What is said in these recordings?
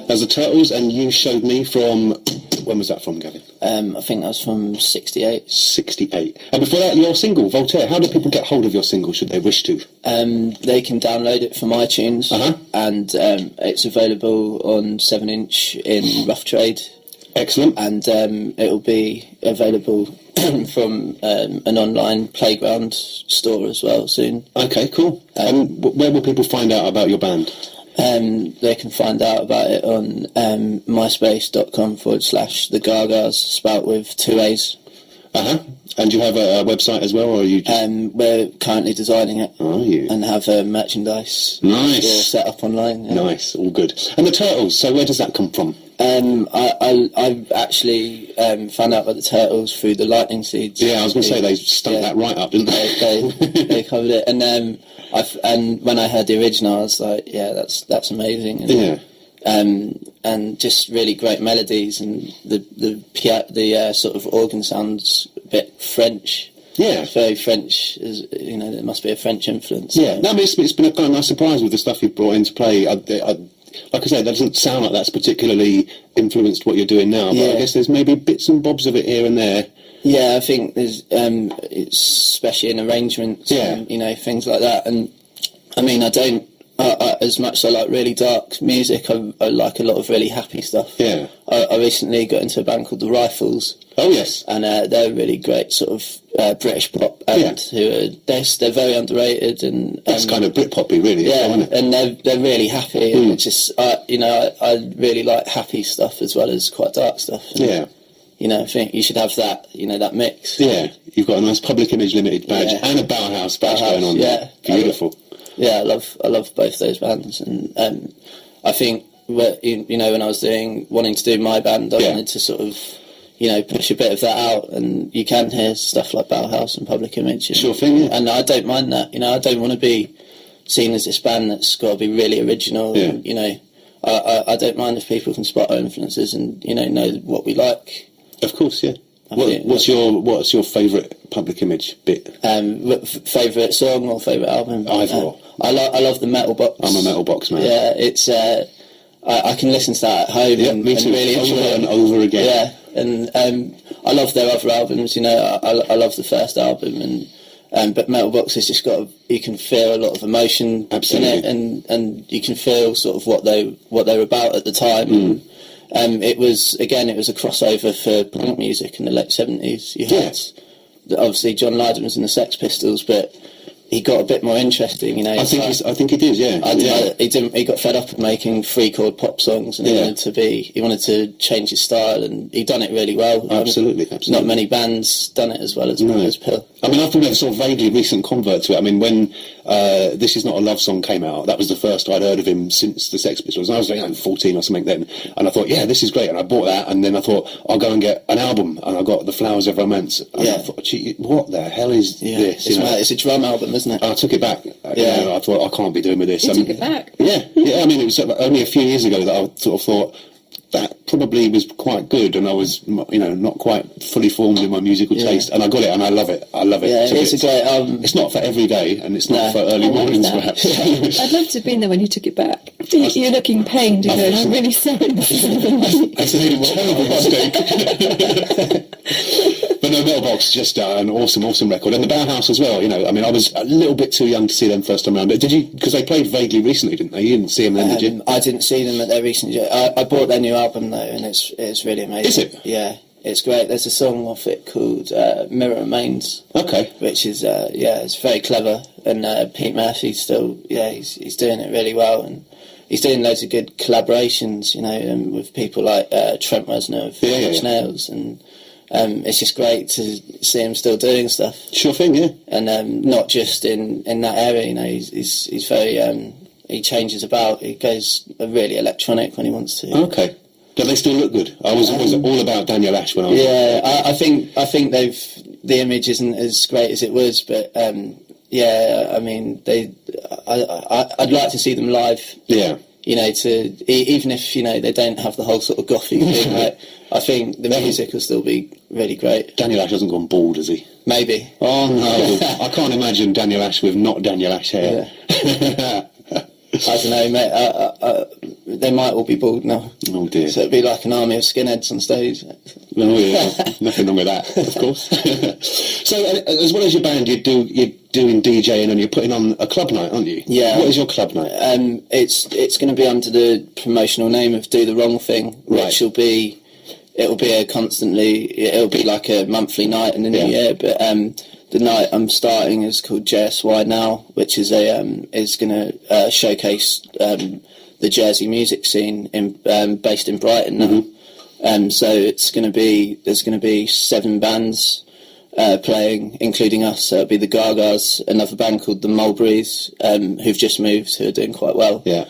As the Turtles, and you showed me from... When was that from, Gavin? I think that was from 68. 68. And before that, your single, V.O.L.T.A.I.R.E. How do people get hold of your single, should they wish to? They can download it from iTunes, and it's available on 7-inch in rough trade. Excellent. And it'll be available from an online playground store as well soon. Okay, cool. And where will people find out about your band? They can find out about it on myspace.com/the Gaa Gaas, spelt with 2 A's. And you have a website as well, or are you just... We're currently designing it. Are you? And have a merchandise store set up online. Yeah. Nice, all good. And the Turtles, so where does that come from? I've actually found out about the Turtles through the Lightning Seeds. Yeah, I was going to say, they stunk that right up, didn't they? They covered it. And and when I heard the original, I was like, yeah, that's amazing. And, and just really great melodies, and the sort of organ sounds a bit French. Yeah, it's very French. There must be a French influence. Yeah, no, I mean, it's been a kind of nice surprise with the stuff you've brought into play. Like I said, that doesn't sound like that's particularly influenced what you're doing now, but I guess there's maybe bits and bobs of it here and there. Yeah, I think there's, it's especially in arrangements, and, things like that. And I mean, as much as I like really dark music, I like a lot of really happy stuff. Yeah. I recently got into a band called the Rifles. Oh, yes. And they're a really great sort of British pop band they're very underrated. And that's kind of Britpoppy, really. Yeah, isn't it? and they're really happy. And it's just, I really like happy stuff as well as quite dark stuff. And, I think you should have that, that mix. Yeah, you've got a nice Public Image Limited badge and a Bauhaus badge going on there. Beautiful. I love both those bands, and I think when I was wanting to do my band, I wanted to sort of push a bit of that out, and you can hear stuff like Bauhaus and Public Image. Sure thing, and I don't mind that. I don't want to be seen as this band that's got to be really original. Yeah. And, I don't mind if people can spot our influences and know what we like. Of course, yeah. What's your favourite Public Image bit? Favourite song or favourite album? Either. I love the Metal Box. I'm a Metal Box man. Yeah, it's I can listen to that at home. Yeah, me too. Really over and over again. Yeah, and I love their other albums. I love the first album, but Metal Box has just you can feel a lot of emotion in it, and you can feel sort of what they were about at the time. It was a crossover for punk music in the late 70s. You had obviously John Lydon was in the Sex Pistols, but he got a bit more interesting. I think he did. Yeah. He got fed up of making 3-chord pop songs, and he wanted to change his style, and he done it really well. Absolutely. Not many bands done it as well as P.I.R.E. I mean, I've been a sort of vaguely recent convert to it. I mean, when This Is Not a Love Song came out, that was the first I'd heard of him since the Sex Pistols, and I was 14 or something then, and I thought, yeah, this is great, and I bought that, and then I thought, I'll go and get an album, and I got The Flowers of Romance, and I thought, gee, what the hell is this? It's a drum album, isn't it? And I took it back. I thought, I can't be doing with this. You took it back? Yeah, I mean, it was only a few years ago that I sort of thought, that probably was quite good, and I was, not quite fully formed in my musical taste, and I got it, and I love it. Yeah, it's a great album. It's not for every day, and it's not for early mornings, perhaps. I'd love to have been there when you took it back. You're looking pained, and going, I'm really sorry. That's a terrible mistake. But no, Metal Box, just an awesome record, and the Bauhaus as well. I mean, I was a little bit too young to see them first time around. But did you? Because they played vaguely recently, didn't they? You didn't see them then, did you? I didn't see them at their recent. I bought their new album though, and it's really amazing. Is it? Yeah, it's great. There's a song off it called "Mirror Remains." Okay. Which is it's very clever, and Pete Murphy's still he's doing it really well, and he's doing loads of good collaborations, with people like Trent Reznor of Nine Nails, and it's just great to see him still doing stuff. Sure thing, yeah. And not just in that area, he's very he changes about. He goes really electronic when he wants to. Okay. Do they still look good? I was all about Daniel Ash when I was. Yeah, I think the image isn't as great as it was, but I mean I'd like to see them live. Yeah. Even if they don't have the whole sort of gothic thing, right? I think the music will still be really great. Daniel Ash hasn't gone bald, has he? Maybe. Oh no, I can't imagine Daniel Ash with not Daniel Ash hair. Yeah. I don't know, mate. They might all be bald now. Oh dear. So it'd be like an army of skinheads on stage. Oh yeah, nothing wrong with that, of course. So, as well as your band, you're doing DJing and you're putting on a club night, aren't you? Yeah. What is your club night? It's going to be under the promotional name of Do the Wrong Thing, which will be it'll be like a monthly night in the new year. But the night I'm starting is called JSY Now, which is is going to showcase the Jersey music scene based in Brighton now. So there's going to be 7 bands playing, including us. So it'll be the Gaa Gaas, another band called the Mulberries, who've just moved, who are doing quite well. Yeah.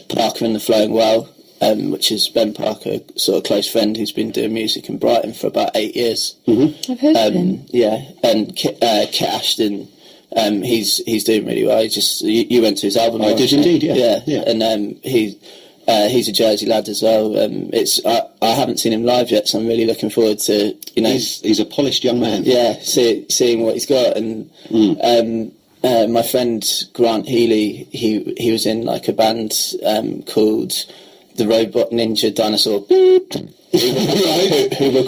Parker and the Flowing Well, which is Ben Parker, sort of close friend who's been doing music in Brighton for about 8 years. I've heard of him. Yeah, and Kit Ashton, he's doing really well. You went to his album. I did indeed, yeah. And he's a Jersey lad as well. I haven't seen him live yet, so I'm really looking forward to He's a polished young man. Yeah, seeing what he's got. And my friend Grant Healy, he was in like a band called the Robot Ninja Dinosaur, who were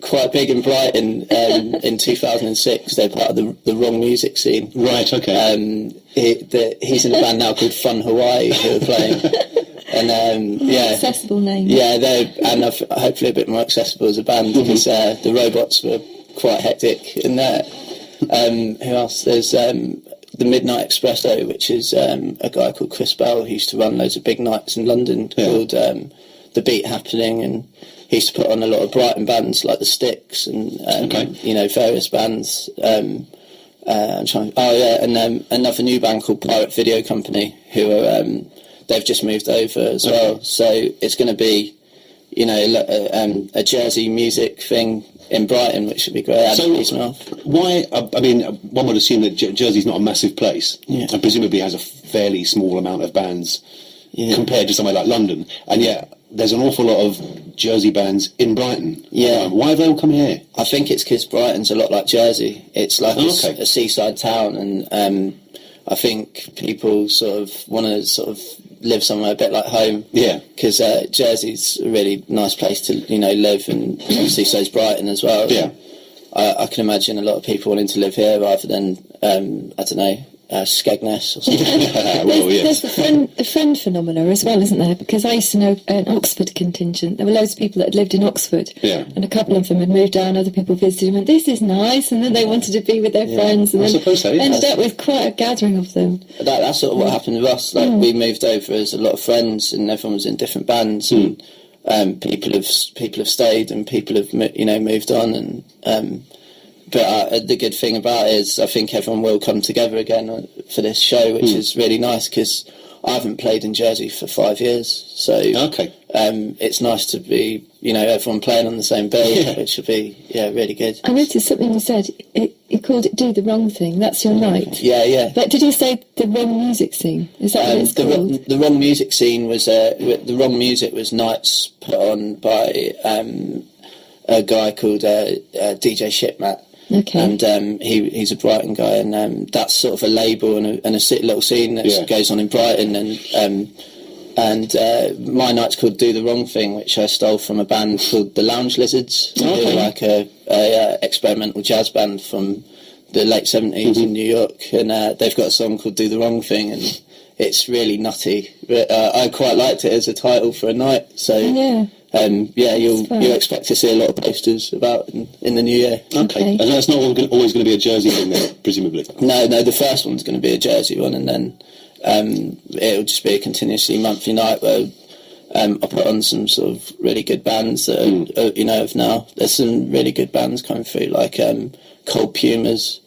quite big in Brighton in 2006. They're part of the wrong music scene. Right. Okay. He's in a band now called Fun Hawaii, who are playing. And accessible name. Yeah, and hopefully a bit more accessible as a band, because the robots were quite hectic. And who else? There's the Midnight Espresso, which is a guy called Chris Bell who used to run loads of big nights in London called The Beat Happening, and he used to put on a lot of Brighton bands like the Sticks and various bands. And another new band called Pirate Video Company, who are they've just moved over as well. So it's going to be a Jersey music thing in Brighton, which should be great. So why? I mean, one would assume that Jersey's not a massive place, and presumably has a fairly small amount of bands compared to somewhere like London, and yet there's an awful lot of Jersey bands in Brighton. Yeah. Why have they all come here? I think it's because Brighton's a lot like Jersey. It's like a seaside town, and I think people sort of want to live somewhere a bit like home. Yeah. Because Jersey's a really nice place to live, and obviously so's Brighton as well. Yeah. I can imagine a lot of people wanting to live here rather than I don't know, Skegness or something. There's the friend phenomena as well, isn't there? Because I used to know an Oxford contingent. There were loads of people that had lived in Oxford, and a couple of them had moved down. Other people visited and went, "This is nice," and then they wanted to be with their friends, and then ended up with quite a gathering of them. That's sort of what happened with us. Like we moved over as a lot of friends, and everyone was in different bands, and people have stayed, and people have moved on, and. But the good thing about it is I think everyone will come together again for this show, which is really nice, because I haven't played in Jersey for 5 years. So it's nice to be, everyone playing on the same bill, which would be, really good. I noticed something you said. You called it Do the Wrong Thing. That's your night. Yeah. But did you say the wrong music scene? Is that what it's called? The wrong music scene was, the wrong music was nights put on by a guy called DJ Shipmat. Okay. And he's a Brighton guy, and that's sort of a label and a little scene that goes on in Brighton, and my night's called Do the Wrong Thing, which I stole from a band called the Lounge Lizards, who are like a experimental jazz band from the late 70s in New York, and they've got a song called Do the Wrong Thing, and it's really nutty. But I quite liked it as a title for a night, so you'll expect to see a lot of posters about in the new year. Okay. And that's not always going to be a Jersey thing then, presumably? No, the first one's going to be a Jersey one, and then it'll just be a continuously monthly night where I put on some sort of really good bands that are, of now. There's some really good bands coming through, like Cold Pumas.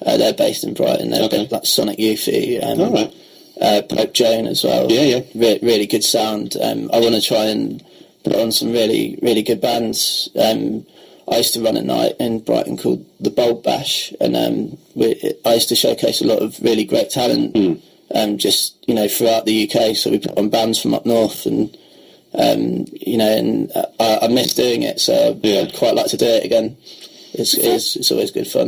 They're based in Brighton. They're a bit like Sonic Youthy. Pope Joan as well. Really good sound. I want to try and put on some really, really good bands. I used to run a night in Brighton called the Bold Bash, and I used to showcase a lot of really great talent, just throughout the UK. So we put on bands from up north, and I miss doing it. So I'd quite like to do it again. It's always good fun.